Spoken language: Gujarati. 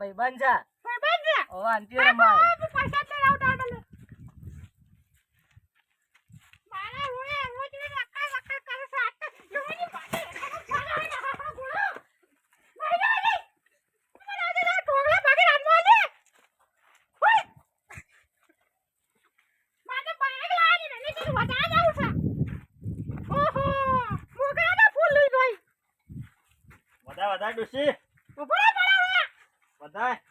ભાઈ બંજા ઓ આંટી રે મારે પૈસા તે રાવતા મને મારા રોય રોજ ને લક્કા કરે સાત જોની પાડે ખાના ગુણો નહીં નહીં મને આજે ઢોગલા ભાગે રાંધવા દે ઓય માને બાઈક લાવી ને નીચે વડા જાવ છે ઓહો મોગરાના ફૂલ લઈ ગઈ વધાય ડોશી ઉપર વધાય